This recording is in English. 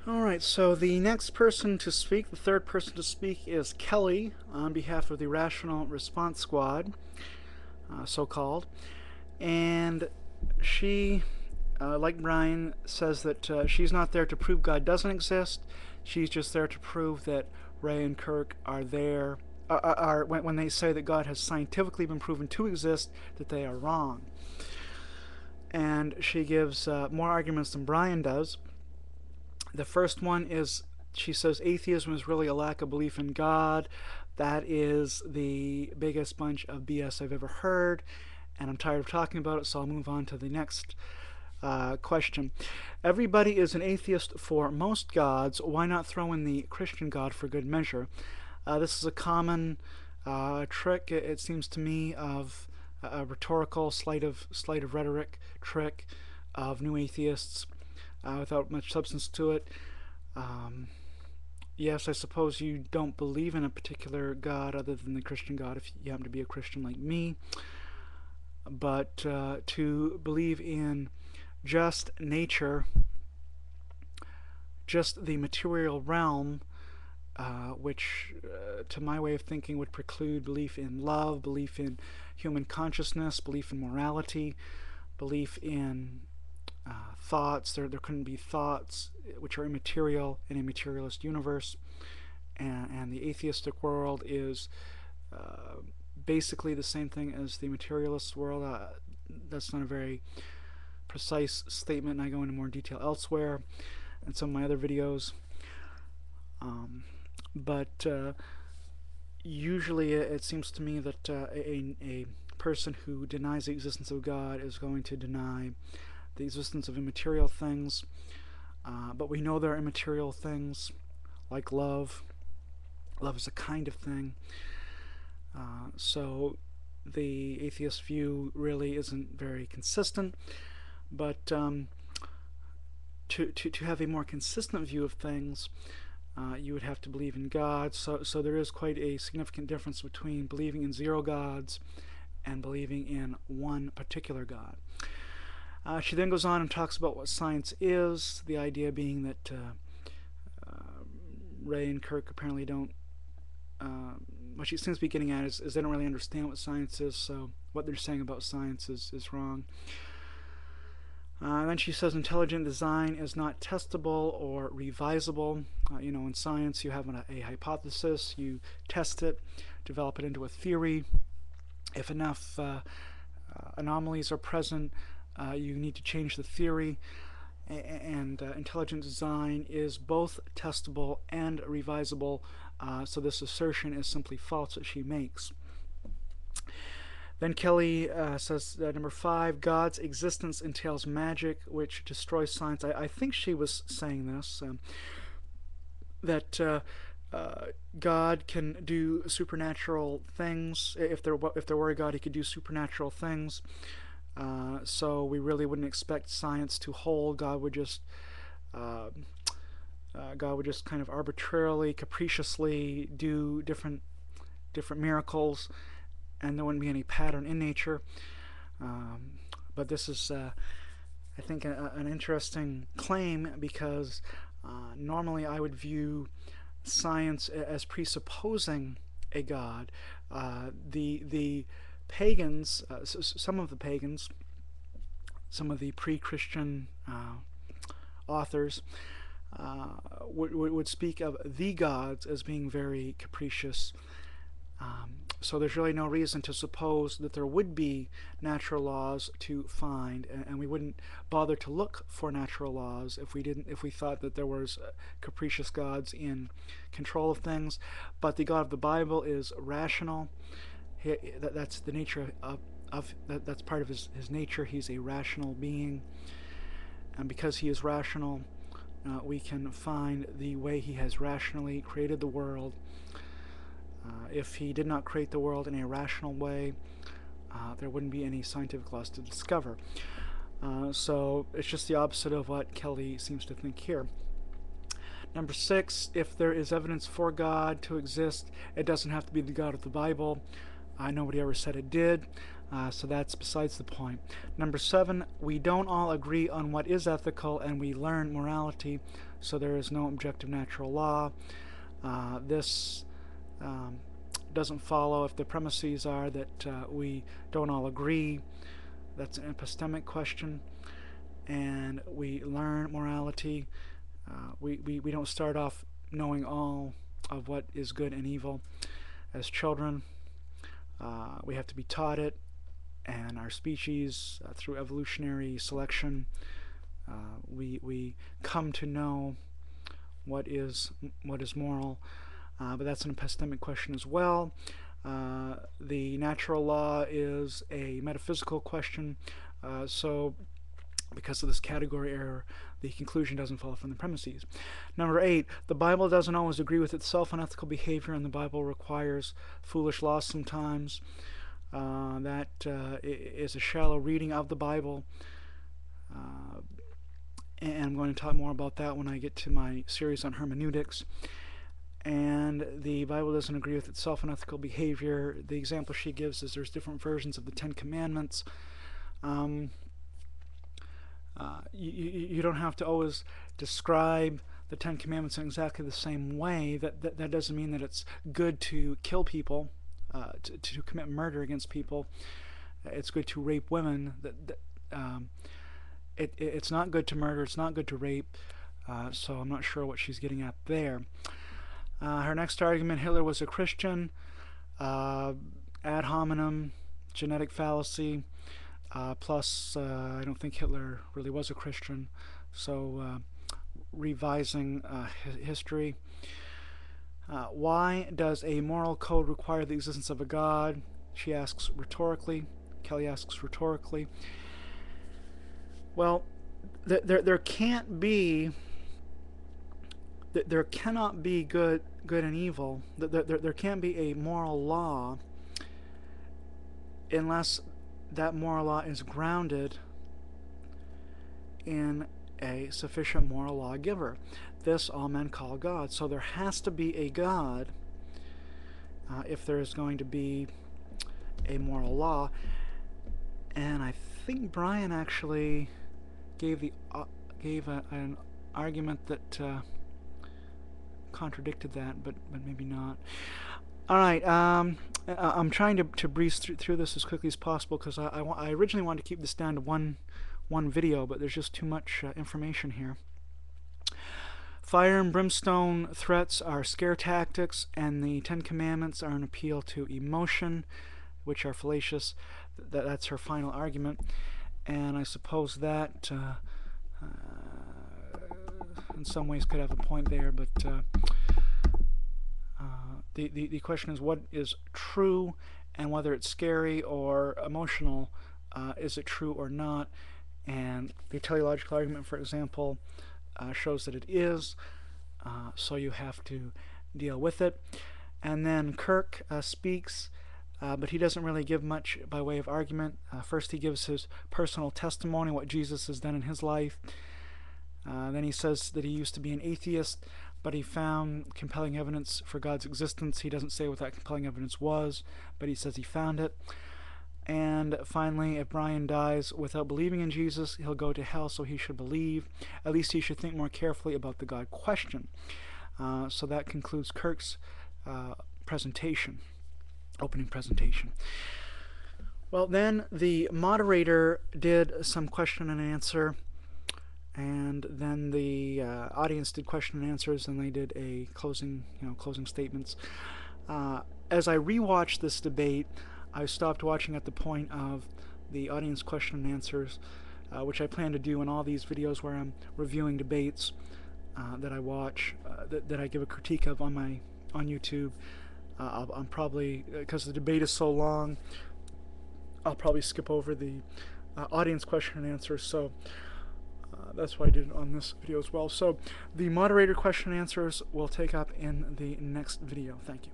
Alright, so the next person to speak, the third person to speak, is Kelly on behalf of the Rational Response Squad, so called. And she, like Brian, says that she's not there to prove God doesn't exist. She's just there to prove that Ray and Kirk are there. When they say that God has scientifically been proven to exist, that they are wrong. And she gives more arguments than Brian does. The first one is she says atheism is really a lack of belief in God. That is the biggest bunch of BS I've ever heard, and I'm tired of talking about it, so I'll move on to the next question. Everybody is an atheist for most gods. Why not throw in the Christian God for good measure? This is a common trick, it seems to me, of a rhetorical, sleight of rhetoric trick of new atheists without much substance to it. Yes, I suppose you don't believe in a particular God other than the Christian God if you happen to be a Christian like me. But to believe in just nature, just the material realm, which to my way of thinking would preclude belief in love, belief in human consciousness, belief in morality, belief in thoughts. There couldn't be thoughts which are immaterial in a materialist universe, and the atheistic world is basically the same thing as the materialist world. That's not a very precise statement, and I go into more detail elsewhere in some of my other videos. But usually it seems to me that a person who denies the existence of God is going to deny the existence of immaterial things, but we know there are immaterial things like love. Love is a kind of thing. So the atheist view really isn't very consistent, but to have a more consistent view of things, you would have to believe in God. So there is quite a significant difference between believing in zero gods and believing in one particular God. She then goes on and talks about what science is, the idea being that Ray and Kirk apparently don't, what she seems to be getting at is they don't really understand what science is, so what they're saying about science is wrong. Then she says intelligent design is not testable or revisable. In science you have a hypothesis, you test it, develop it into a theory. If enough anomalies are present, you need to change the theory, and intelligent design is both testable and revisable, so this assertion is simply false that she makes. Then Kelly says number 5, God's existence entails magic which destroys science. I think she was saying this, that God can do supernatural things. If there were a God, he could do supernatural things. So we really wouldn't expect science to hold. God would just kind of arbitrarily, capriciously do different miracles, and there wouldn't be any pattern in nature. But this is, I think, an interesting claim, because normally I would view science as presupposing a God. The pagans, some of the pagans, some of the pre-Christian authors would speak of the gods as being very capricious. So there's really no reason to suppose that there would be natural laws to find, and we wouldn't bother to look for natural laws if we thought that there was capricious gods in control of things. But the God of the Bible is rational. That's the nature that's part of his nature. He's a rational being, and because he is rational, we can find the way he has rationally created the world. If he did not create the world in a rational way, there wouldn't be any scientific laws to discover. So it's just the opposite of what Kelly seems to think here. Number 6, if there is evidence for God to exist, it doesn't have to be the God of the Bible. Nobody ever said it did. So that's besides the point. Number 7, we don't all agree on what is ethical, and we learn morality, so there is no objective natural law. This doesn't follow if the premises are that we don't all agree. That's an epistemic question, and we learn morality. We don't start off knowing all of what is good and evil. As children, we have to be taught it, and our species, through evolutionary selection, we come to know what is moral. But that's an epistemic question as well. The natural law is a metaphysical question, so because of this category error, the conclusion doesn't follow from the premises. Number 8, the Bible doesn't always agree with itself on ethical behavior, and the Bible requires foolish laws sometimes. That is a shallow reading of the Bible, and I'm going to talk more about that when I get to my series on hermeneutics. And the Bible doesn't agree with itself on ethical behavior. The example she gives is there's different versions of the Ten Commandments. You don't have to always describe the Ten Commandments in exactly the same way. That doesn't mean that it's good to kill people, to commit murder against people. It's good to rape women. It's not good to murder. It's not good to rape. So I'm not sure what she's getting at there. Her next argument, Hitler was a Christian, ad hominem, genetic fallacy, plus I don't think Hitler really was a Christian, so revising history. Why does a moral code require the existence of a God? She asks rhetorically. Kelly asks rhetorically. Well, there can't be... There cannot be good and evil. There can't be a moral law unless that moral law is grounded in a sufficient moral lawgiver. This all men call God. So there has to be a God if there is going to be a moral law. And I think Brian actually gave an argument that contradicted that, but maybe not. All right, I'm trying to breeze through this as quickly as possible because I originally wanted to keep this down to one video, but there's just too much information here. Fire and brimstone threats are scare tactics, and the Ten Commandments are an appeal to emotion, which are fallacious. That's her final argument, and I suppose that in some ways could have a point there, but the question is what is true, and whether it's scary or emotional, is it true or not? And the teleological argument, for example, shows that it is, so you have to deal with it. And then Kirk speaks, but he doesn't really give much by way of argument. First he gives his personal testimony, what Jesus has done in his life. Then he says that he used to be an atheist, but he found compelling evidence for God's existence. He doesn't say what that compelling evidence was, but he says he found it. And finally, if Brian dies without believing in Jesus, he'll go to hell, so he should believe. At least he should think more carefully about the God question. So that concludes Kirk's presentation, opening presentation. Well, then the moderator did some question and answer, and then the audience did question and answers, and they did a closing statements. As I rewatched this debate, I stopped watching at the point of the audience question and answers, which I plan to do in all these videos where I'm reviewing debates that I watch, that I give a critique of on YouTube. I'm probably, because the debate is so long, I'll probably skip over the audience question and answers, so that's why I did it on this video as well. So the moderator question and answers will take up in the next video. Thank you.